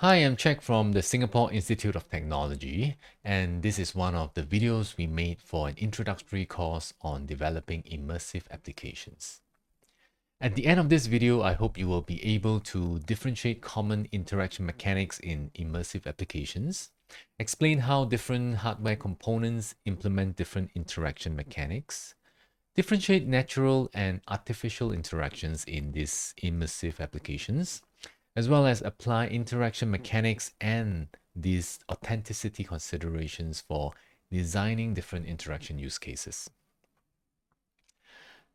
Hi, I'm Chek from the Singapore Institute of Technology, and this is one of the videos we made for an introductory course on developing immersive applications. At the end of this video, I hope you will be able to differentiate common interaction mechanics in immersive applications, explain how different hardware components implement different interaction mechanics, differentiate natural and artificial interactions in these immersive applications, as well as apply interaction mechanics and these authenticity considerations for designing different interaction use cases.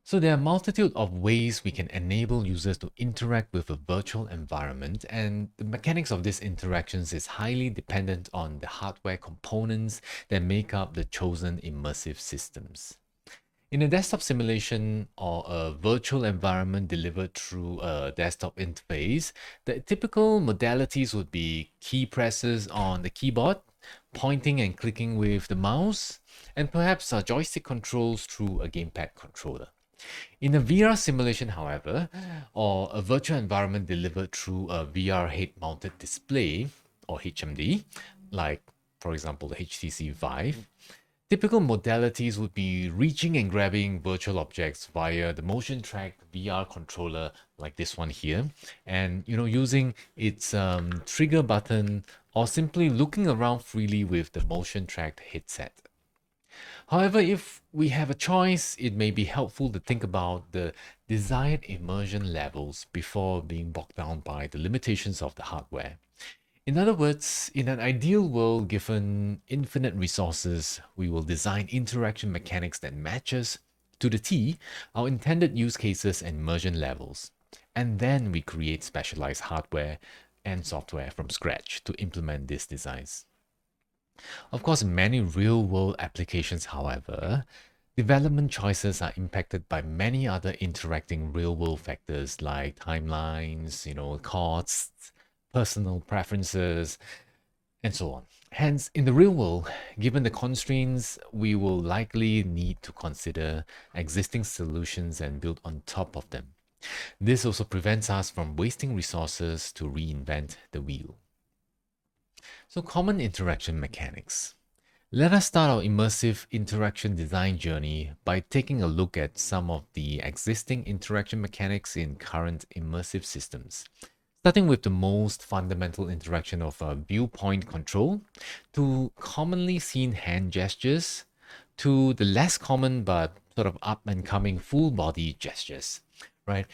So there are a multitude of ways we can enable users to interact with a virtual environment, and the mechanics of these interactions is highly dependent on the hardware components that make up the chosen immersive systems. In a desktop simulation or a virtual environment delivered through a desktop interface, the typical modalities would be key presses on the keyboard, pointing and clicking with the mouse, and perhaps joystick controls through a gamepad controller. In a VR simulation, however, or a virtual environment delivered through a VR head-mounted display, or HMD, like, for example, the HTC Vive, typical modalities would be reaching and grabbing virtual objects via the motion tracked VR controller like this one here, and using its trigger button or simply looking around freely with the motion tracked headset. However, if we have a choice, it may be helpful to think about the desired immersion levels before being bogged down by the limitations of the hardware. In other words, in an ideal world given infinite resources, we will design interaction mechanics that matches to the T our intended use cases and immersion levels. And then we create specialized hardware and software from scratch to implement these designs. Of course, in many real-world applications, however, development choices are impacted by many other interacting real-world factors like timelines, costs, personal preferences, and so on. Hence, in the real world, given the constraints, we will likely need to consider existing solutions and build on top of them. This also prevents us from wasting resources to reinvent the wheel. So, common interaction mechanics. Let us start our immersive interaction design journey by taking a look at some of the existing interaction mechanics in current immersive systems. Starting with the most fundamental interaction of viewpoint control, to commonly seen hand gestures, to the less common but sort of up and coming full body gestures, right?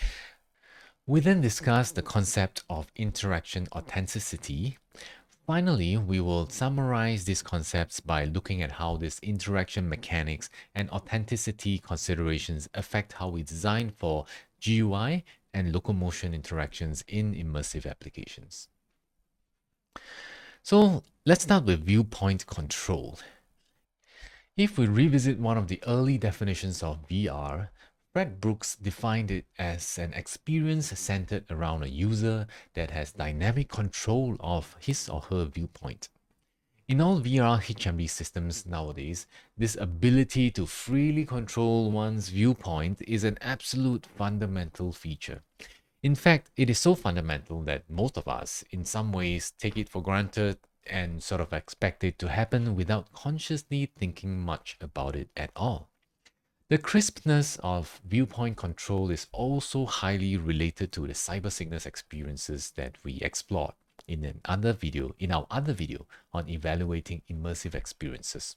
We then discuss the concept of interaction authenticity. Finally, we will summarize these concepts by looking at how these interaction mechanics and authenticity considerations affect how we design for GUI and locomotion interactions in immersive applications. So let's start with viewpoint control. If we revisit one of the early definitions of VR, Fred Brooks defined it as an experience centered around a user that has dynamic control of his or her viewpoint. In all VR HMD systems nowadays, this ability to freely control one's viewpoint is an absolute fundamental feature. In fact, it is so fundamental that most of us, in some ways, take it for granted and sort of expect it to happen without consciously thinking much about it at all. The crispness of viewpoint control is also highly related to the cyber sickness experiences that we explored in our other video on evaluating immersive experiences.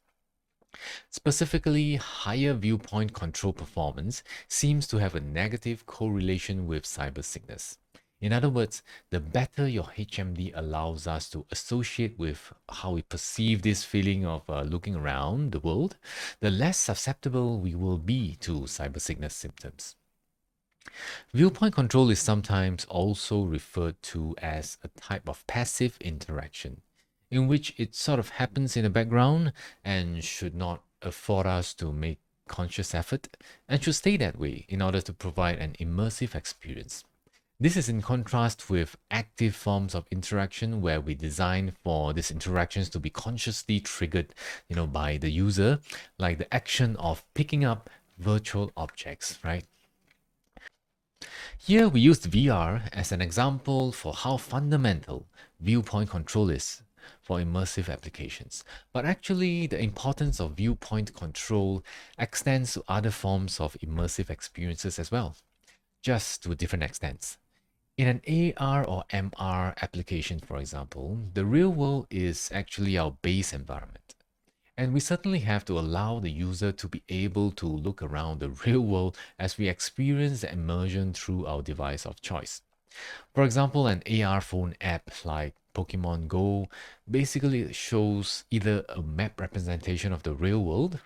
Specifically, higher viewpoint control performance seems to have a negative correlation with cyber sickness. In other words, the better your HMD allows us to associate with how we perceive this feeling of looking around the world, the less susceptible we will be to cyber sickness symptoms. Viewpoint control is sometimes also referred to as a type of passive interaction, in which it sort of happens in the background and should not afford us to make conscious effort and should stay that way in order to provide an immersive experience. This is in contrast with active forms of interaction where we design for these interactions to be consciously triggered, by the user, like the action of picking up virtual objects, right? Here we used VR as an example for how fundamental viewpoint control is for immersive applications. But actually, the importance of viewpoint control extends to other forms of immersive experiences as well, just to different extents. In an AR or MR application, for example, the real world is actually our base environment. And we certainly have to allow the user to be able to look around the real world as we experience the immersion through our device of choice. For example, an AR phone app like Pokemon Go basically shows either a map representation of the real world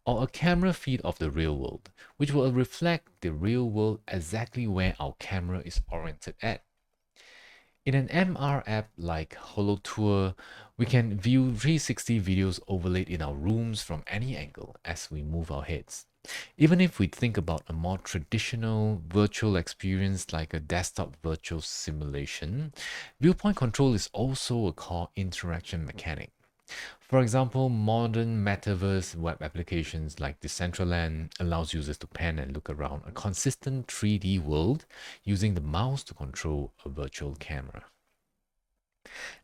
or a camera feed of the real world, which will reflect the real world exactly where our camera is oriented at. In an MR app like HoloTour, we can view 360 videos overlaid in our rooms from any angle as we move our heads. Even if we think about a more traditional virtual experience like a desktop virtual simulation, viewpoint control is also a core interaction mechanic. For example, modern metaverse web applications like Decentraland allows users to pan and look around a consistent 3D world using the mouse to control a virtual camera.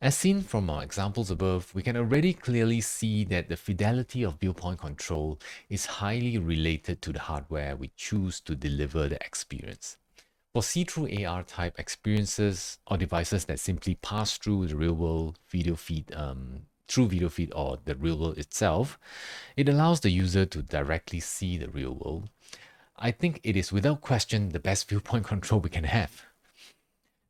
As seen from our examples above, we can already clearly see that the fidelity of viewpoint control is highly related to the hardware we choose to deliver the experience. For see-through AR type experiences or devices that simply pass through the real world video feed through video feed or the real world itself, it allows the user to directly see the real world. I think it is without question the best viewpoint control we can have.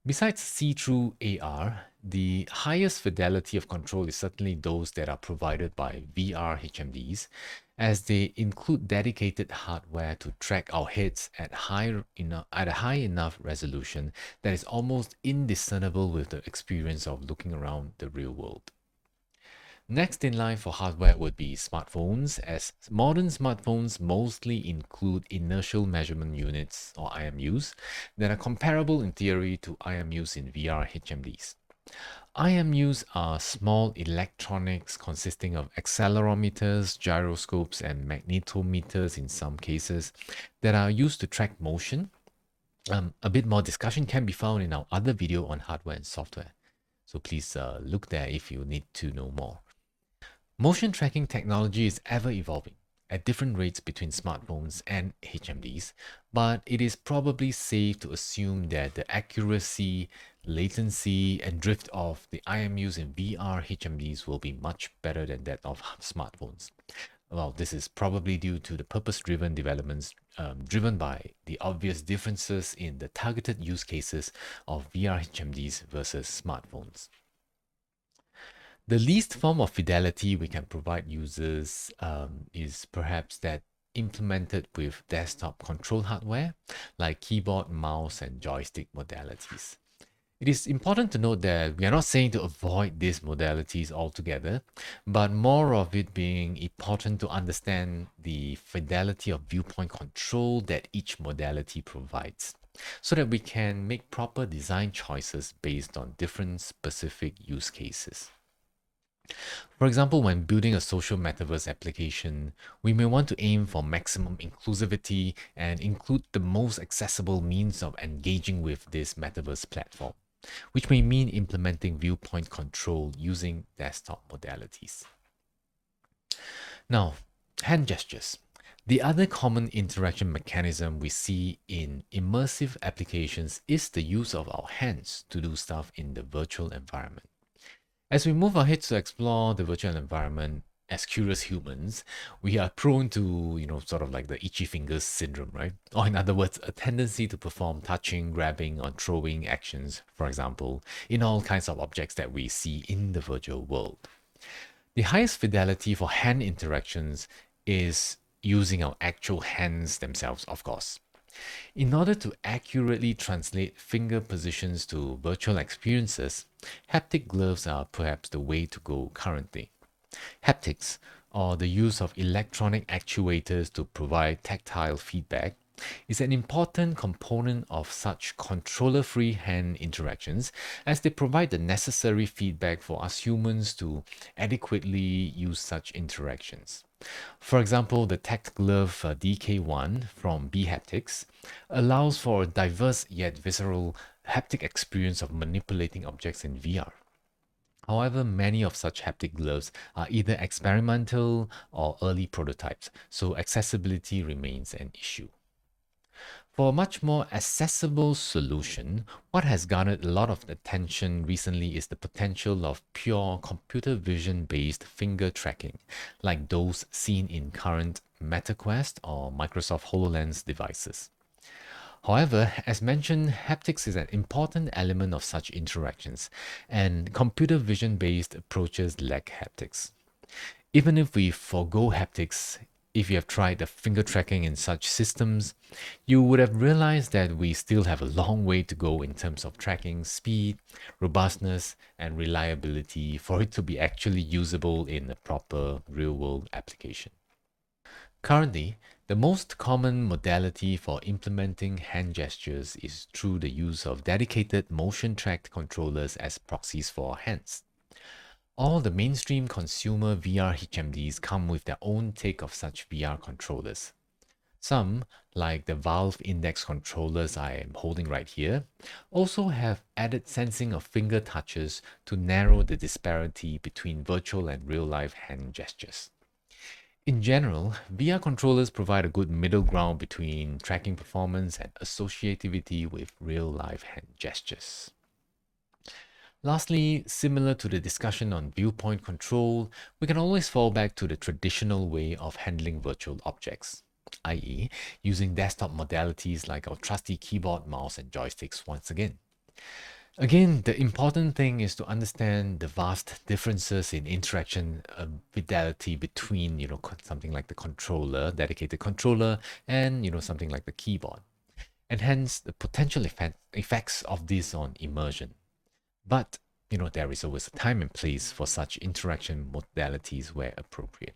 Besides see-through AR, the highest fidelity of control is certainly those that are provided by VR HMDs, as they include dedicated hardware to track our heads at a high enough resolution that is almost indiscernible with the experience of looking around the real world. Next in line for hardware would be smartphones, as modern smartphones mostly include inertial measurement units or IMUs that are comparable in theory to IMUs in VR HMDs. IMUs are small electronics consisting of accelerometers, gyroscopes, and magnetometers in some cases that are used to track motion. A bit more discussion can be found in our other video on hardware and software. So please look there if you need to know more. Motion tracking technology is ever evolving at different rates between smartphones and HMDs, but it is probably safe to assume that the accuracy, latency, and drift of the IMUs in VR HMDs will be much better than that of smartphones. Well, this is probably due to the purpose-driven developments driven by the obvious differences in the targeted use cases of VR HMDs versus smartphones. The least form of fidelity we can provide users is perhaps that implemented with desktop control hardware like keyboard, mouse, and joystick modalities. It is important to note that we are not saying to avoid these modalities altogether, but more of it being important to understand the fidelity of viewpoint control that each modality provides, so that we can make proper design choices based on different specific use cases. For example, when building a social metaverse application, we may want to aim for maximum inclusivity and include the most accessible means of engaging with this metaverse platform, which may mean implementing viewpoint control using desktop modalities. Now, hand gestures. The other common interaction mechanism we see in immersive applications is the use of our hands to do stuff in the virtual environment. As we move ahead to explore the virtual environment, as curious humans, we are prone to, sort of like the itchy fingers syndrome, right? Or in other words, a tendency to perform touching, grabbing, or throwing actions, for example, in all kinds of objects that we see in the virtual world. The highest fidelity for hand interactions is using our actual hands themselves, of course. In order to accurately translate finger positions to virtual experiences, haptic gloves are perhaps the way to go currently. Haptics, or the use of electronic actuators to provide tactile feedback, is an important component of such controller-free hand interactions, as they provide the necessary feedback for us humans to adequately use such interactions. For example, the Tech Glove DK1 from B Haptics allows for a diverse yet visceral haptic experience of manipulating objects in VR. However, many of such haptic gloves are either experimental or early prototypes, so accessibility remains an issue. For a much more accessible solution, what has garnered a lot of attention recently is the potential of pure computer vision based finger tracking, like those seen in current MetaQuest or Microsoft HoloLens devices. However, as mentioned, haptics is an important element of such interactions, and computer vision based approaches lack haptics. Even if we forego haptics, if you have tried the finger tracking in such systems, you would have realized that we still have a long way to go in terms of tracking speed, robustness, and reliability for it to be actually usable in a proper real world application. Currently, the most common modality for implementing hand gestures is through the use of dedicated motion tracked controllers as proxies for hands. All the mainstream consumer VR HMDs come with their own take of such VR controllers. Some, like the Valve Index controllers I am holding right here, also have added sensing of finger touches to narrow the disparity between virtual and real-life hand gestures. In general, VR controllers provide a good middle ground between tracking performance and associativity with real-life hand gestures. Lastly, similar to the discussion on viewpoint control, we can always fall back to the traditional way of handling virtual objects, i.e., using desktop modalities like our trusty keyboard, mouse, and joysticks once again. Again, the important thing is to understand the vast differences in interaction fidelity between, something like the controller, dedicated controller, and, something like the keyboard, and hence the potential effects of this on immersion. But, there is always a time and place for such interaction modalities where appropriate.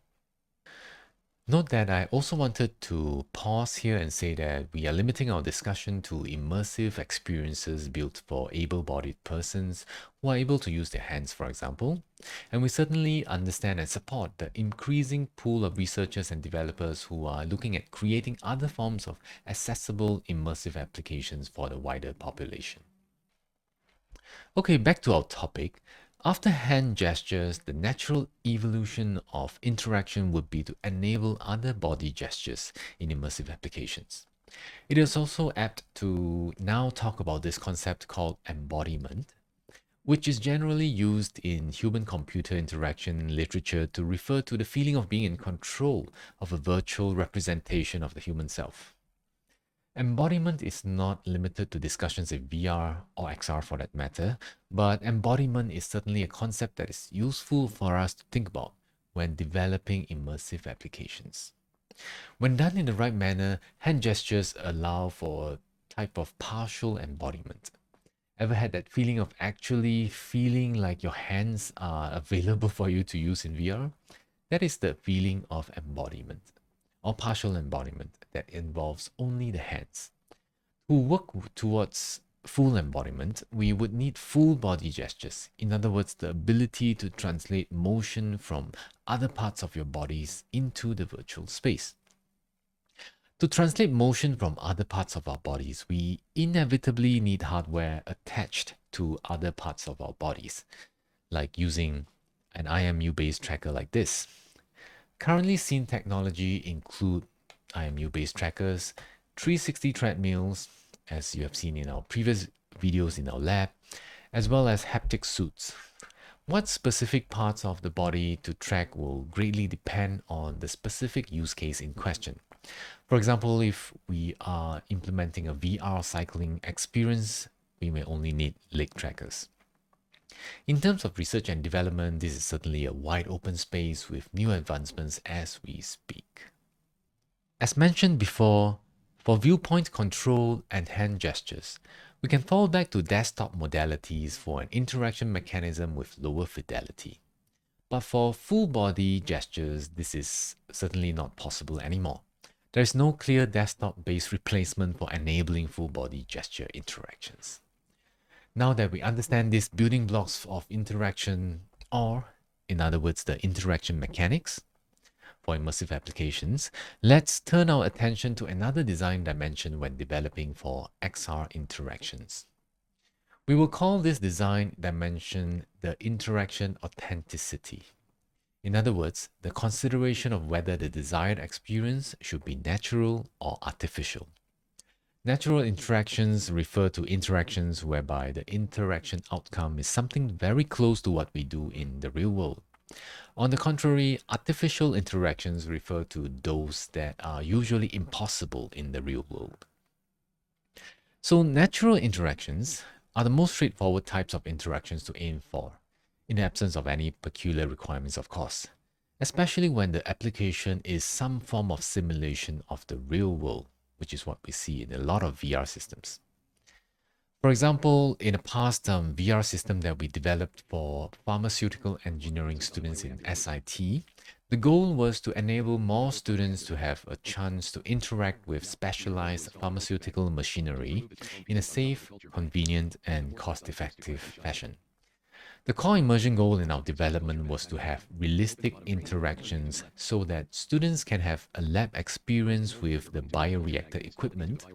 Note that I also wanted to pause here and say that we are limiting our discussion to immersive experiences built for able-bodied persons who are able to use their hands, for example. And we certainly understand and support the increasing pool of researchers and developers who are looking at creating other forms of accessible immersive applications for the wider population. Okay, back to our topic. After hand gestures, the natural evolution of interaction would be to enable other body gestures in immersive applications. It is also apt to now talk about this concept called embodiment, which is generally used in human-computer interaction literature to refer to the feeling of being in control of a virtual representation of the human self. Embodiment is not limited to discussions in VR or XR for that matter, but embodiment is certainly a concept that is useful for us to think about when developing immersive applications. When done in the right manner, hand gestures allow for a type of partial embodiment. Ever had that feeling of actually feeling like your hands are available for you to use in VR? That is the feeling of embodiment or partial embodiment that involves only the hands. To work towards full embodiment, we would need full body gestures. In other words, the ability to translate motion from other parts of your bodies into the virtual space. To translate motion from other parts of our bodies, we inevitably need hardware attached to other parts of our bodies, like using an IMU-based tracker like this. Currently seen technology include IMU-based trackers, 360 treadmills, as you have seen in our previous videos in our lab, as well as haptic suits. What specific parts of the body to track will greatly depend on the specific use case in question. For example, if we are implementing a VR cycling experience, we may only need leg trackers. In terms of research and development, this is certainly a wide open space with new advancements as we speak. As mentioned before, for viewpoint control and hand gestures, we can fall back to desktop modalities for an interaction mechanism with lower fidelity. But for full body gestures, this is certainly not possible anymore. There is no clear desktop-based replacement for enabling full body gesture interactions. Now that we understand these building blocks of interaction, or in other words, the interaction mechanics, for immersive applications, let's turn our attention to another design dimension when developing for XR interactions. We will call this design dimension the interaction authenticity. In other words, the consideration of whether the desired experience should be natural or artificial. Natural interactions refer to interactions whereby the interaction outcome is something very close to what we do in the real world. On the contrary, artificial interactions refer to those that are usually impossible in the real world. So natural interactions are the most straightforward types of interactions to aim for, in the absence of any peculiar requirements, of course, especially when the application is some form of simulation of the real world, which is what we see in a lot of VR systems. For example, in a past VR system that we developed for pharmaceutical engineering students in SIT, the goal was to enable more students to have a chance to interact with specialized pharmaceutical machinery in a safe, convenient, and cost-effective fashion. The core immersion goal in our development was to have realistic interactions so that students can have a lab experience with the bioreactor equipment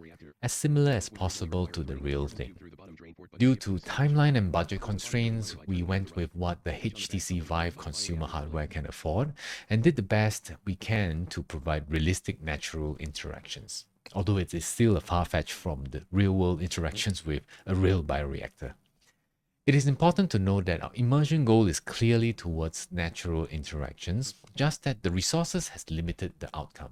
as similar as possible to the real thing. Due to timeline and budget constraints, we went with what the HTC Vive consumer hardware can afford and did the best we can to provide realistic natural interactions, although it is still a far-fetched from the real-world interactions with a real bioreactor. It is important to note that our immersion goal is clearly towards natural interactions, just that the resources has limited the outcome.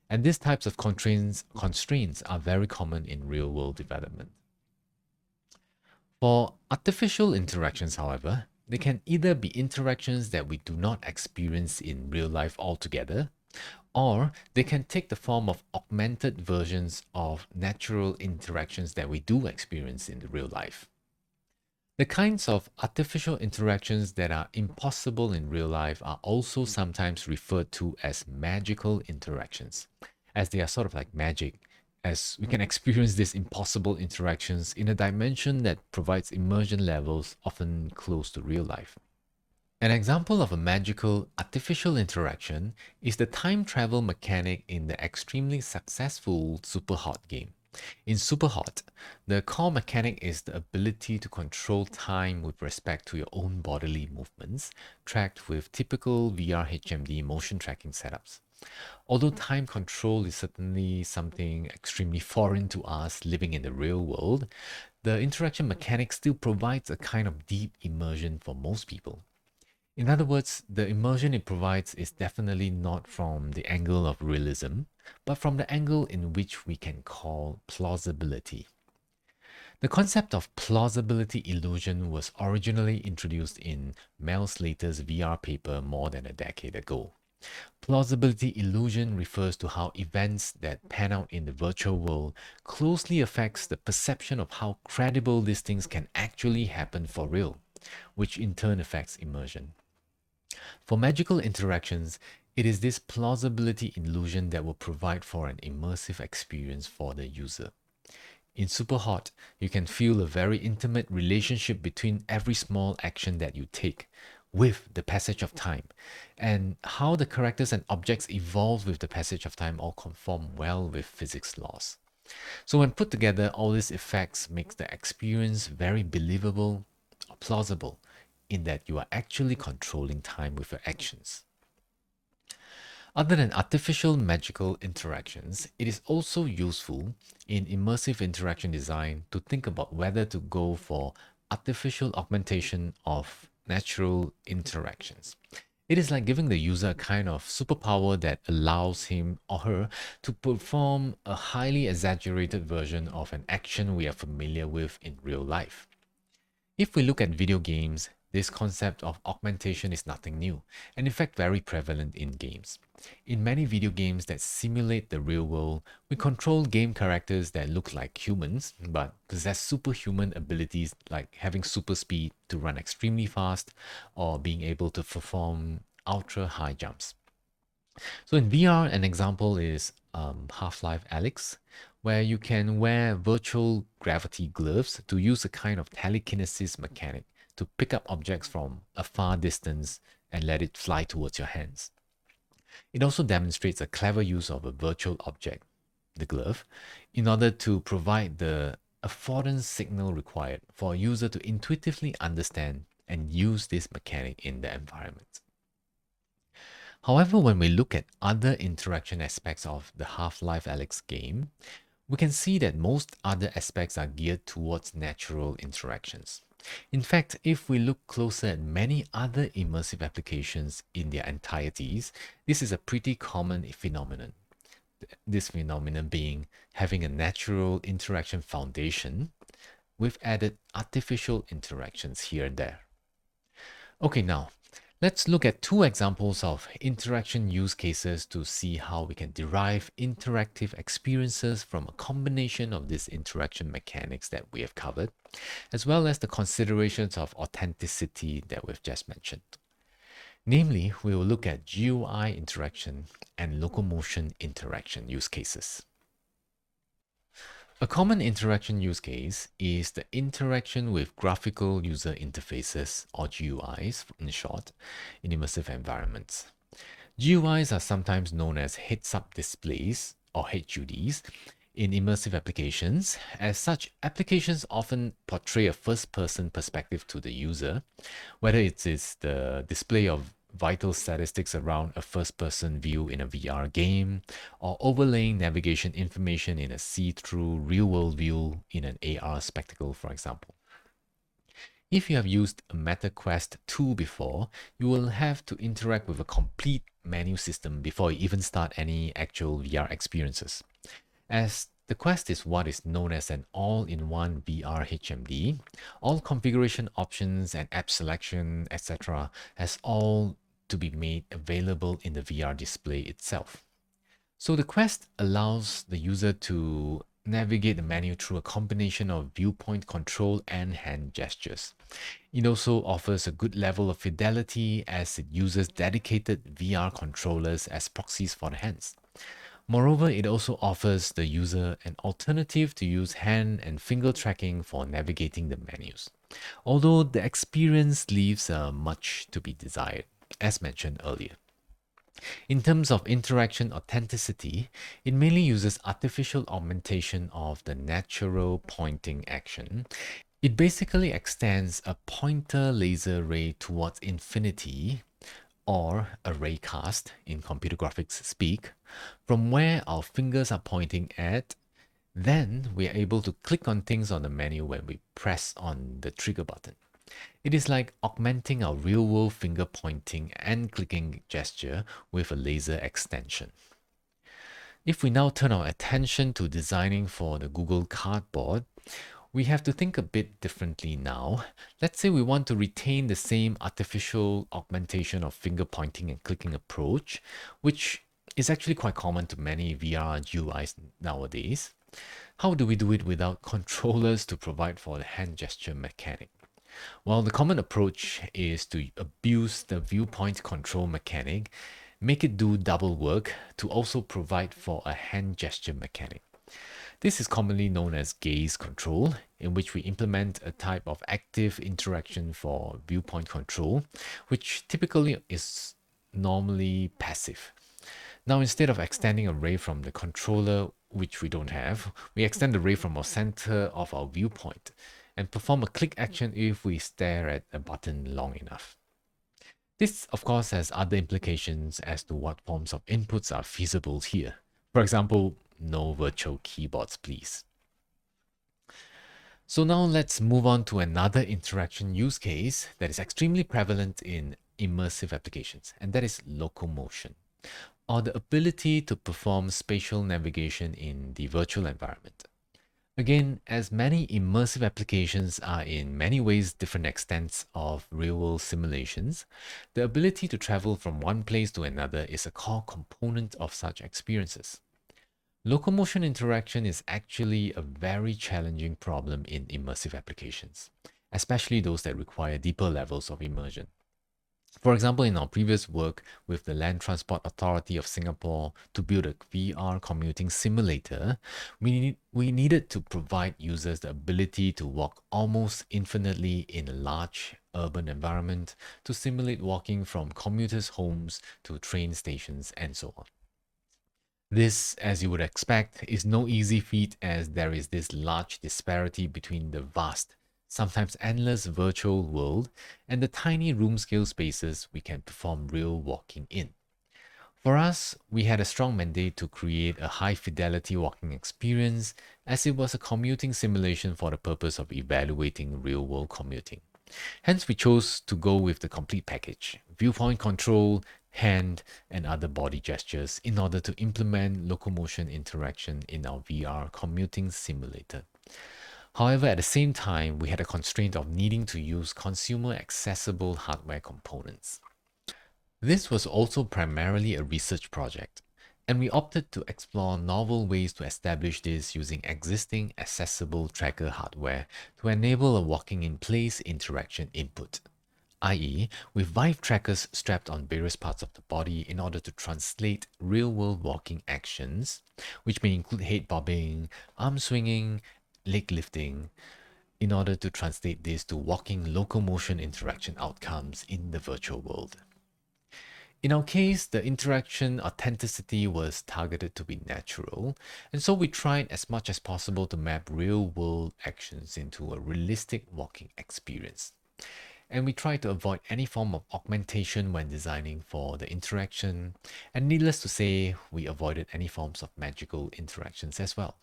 And these types of constraints are very common in real-world development. For artificial interactions, however, they can either be interactions that we do not experience in real life altogether, or they can take the form of augmented versions of natural interactions that we do experience in the real life. The kinds of artificial interactions that are impossible in real life are also sometimes referred to as magical interactions, as they are sort of like magic, as we can experience these impossible interactions in a dimension that provides immersion levels often close to real life. An example of a magical artificial interaction is the time travel mechanic in the extremely successful Superhot game. In Superhot, the core mechanic is the ability to control time with respect to your own bodily movements, tracked with typical VR HMD motion tracking setups. Although time control is certainly something extremely foreign to us living in the real world, the interaction mechanic still provides a kind of deep immersion for most people. In other words, the immersion it provides is definitely not from the angle of realism, but from the angle in which we can call plausibility. The concept of plausibility illusion was originally introduced in Mel Slater's VR paper more than a decade ago. Plausibility illusion refers to how events that pan out in the virtual world closely affects the perception of how credible these things can actually happen for real, which in turn affects immersion. For magical interactions, it is this plausibility illusion that will provide for an immersive experience for the user. In Superhot, you can feel a very intimate relationship between every small action that you take with the passage of time, and how the characters and objects evolve with the passage of time all conform well with physics laws. So when put together, all these effects makes the experience very believable or plausible, in that you are actually controlling time with your actions. Other than artificial magical interactions, it is also useful in immersive interaction design to think about whether to go for artificial augmentation of natural interactions. It is like giving the user a kind of superpower that allows him or her to perform a highly exaggerated version of an action we are familiar with in real life. If we look at video games, this concept of augmentation is nothing new, and in fact very prevalent in games. In many video games that simulate the real world, we control game characters that look like humans, but possess superhuman abilities like having super speed to run extremely fast or being able to perform ultra high jumps. So in VR, an example is Half-Life Alyx, where you can wear virtual gravity gloves to use a kind of telekinesis mechanic to pick up objects from a far distance and let it fly towards your hands. It also demonstrates a clever use of a virtual object, the glove, in order to provide the affordance signal required for a user to intuitively understand and use this mechanic in the environment. However, when we look at other interaction aspects of the Half-Life Alyx game, we can see that most other aspects are geared towards natural interactions. In fact, if we look closer at many other immersive applications in their entireties, this is a pretty common phenomenon. This phenomenon being having a natural interaction foundation with added artificial interactions here and there. Okay, now let's look at two examples of interaction use cases to see how we can derive interactive experiences from a combination of these interaction mechanics that we have covered, as well as the considerations of authenticity that we've just mentioned. Namely, we will look at GUI interaction and locomotion interaction use cases. A common interaction use case is the interaction with graphical user interfaces, or GUIs in short, in immersive environments. GUIs are sometimes known as heads-up displays, or HUDs, in immersive applications. As such, applications often portray a first-person perspective to the user, whether it is the display of vital statistics around a first-person view in a VR game, or overlaying navigation information in a see-through real-world view in an AR spectacle, for example. If you have used a MetaQuest 2 before, you will have to interact with a complete menu system before you even start any actual VR experiences. As the Quest is what is known as an all-in-one VR HMD, all configuration options and app selection, etc. has all to be made available in the VR display itself. So the Quest allows the user to navigate the menu through a combination of viewpoint control and hand gestures. It also offers a good level of fidelity as it uses dedicated VR controllers as proxies for the hands. Moreover, it also offers the user an alternative to use hand and finger tracking for navigating the menus, although the experience leaves much to be desired, as mentioned earlier. In terms of interaction authenticity, it mainly uses artificial augmentation of the natural pointing action. It basically extends a pointer laser ray towards infinity, or a raycast in computer graphics speak, from where our fingers are pointing at. Then we are able to click on things on the menu when we press on the trigger button. It is like augmenting our real-world finger pointing and clicking gesture with a laser extension. If we now turn our attention to designing for the Google Cardboard, we have to think a bit differently now. Let's say we want to retain the same artificial augmentation of finger pointing and clicking approach, which is actually quite common to many VR GUIs nowadays. How do we do it without controllers to provide for the hand gesture mechanic? Well, the common approach is to abuse the viewpoint control mechanic, make it do double work to also provide for a hand gesture mechanic. This is commonly known as gaze control, in which we implement a type of active interaction for viewpoint control, which typically is normally passive. Now, instead of extending a ray from the controller, which we don't have, we extend the ray from our center of our viewpoint and perform a click action if we stare at a button long enough. This, of course, has other implications as to what forms of inputs are feasible here. For example, no virtual keyboards, please. So now let's move on to another interaction use case that is extremely prevalent in immersive applications, and that is locomotion, or the ability to perform spatial navigation in the virtual environment. Again, as many immersive applications are in many ways different extents of real-world simulations, the ability to travel from one place to another is a core component of such experiences. Locomotion interaction is actually a very challenging problem in immersive applications, especially those that require deeper levels of immersion. For example, in our previous work with the Land Transport Authority of Singapore to build a VR commuting simulator, we needed to provide users the ability to walk almost infinitely in a large urban environment to simulate walking from commuters' homes to train stations and so on. This, as you would expect, is no easy feat as there is this large disparity between the vast, sometimes endless virtual world and the tiny room scale spaces we can perform real walking in. For us, we had a strong mandate to create a high fidelity walking experience as it was a commuting simulation for the purpose of evaluating real world commuting. Hence, we chose to go with the complete package, viewpoint control, hand, and other body gestures in order to implement locomotion interaction in our VR commuting simulator. However, at the same time, we had a constraint of needing to use consumer accessible hardware components. This was also primarily a research project, and we opted to explore novel ways to establish this using existing accessible tracker hardware to enable a walking in place interaction input, i.e., with Vive trackers strapped on various parts of the body in order to translate real-world walking actions, which may include head bobbing, arm swinging, leg lifting, in order to translate this to walking locomotion interaction outcomes in the virtual world. In our case, the interaction authenticity was targeted to be natural, and so we tried as much as possible to map real-world actions into a realistic walking experience. And we tried to avoid any form of augmentation when designing for the interaction, and needless to say, we avoided any forms of magical interactions as well.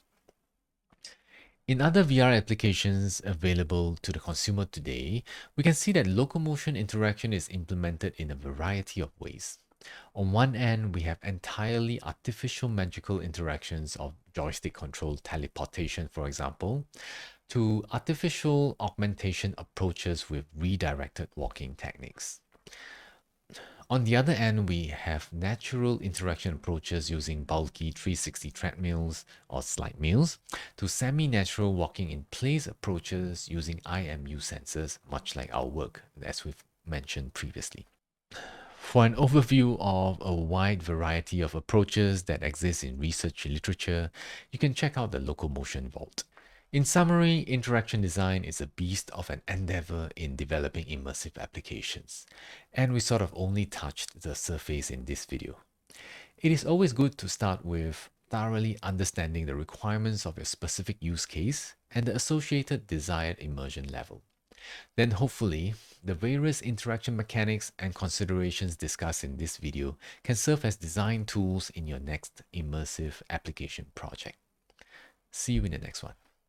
In other VR applications available to the consumer today, we can see that locomotion interaction is implemented in a variety of ways. On one end, we have entirely artificial magical interactions of joystick controlled teleportation, for example, to artificial augmentation approaches with redirected walking techniques. On the other end, we have natural interaction approaches using bulky 360 treadmills or slide mills to semi-natural walking in place approaches using IMU sensors, much like our work, as we've mentioned previously. For an overview of a wide variety of approaches that exist in research literature, you can check out the Locomotion Vault. In summary, interaction design is a beast of an endeavor in developing immersive applications, and we sort of only touched the surface in this video. It is always good to start with thoroughly understanding the requirements of your specific use case and the associated desired immersion level. Then hopefully, the various interaction mechanics and considerations discussed in this video can serve as design tools in your next immersive application project. See you in the next one.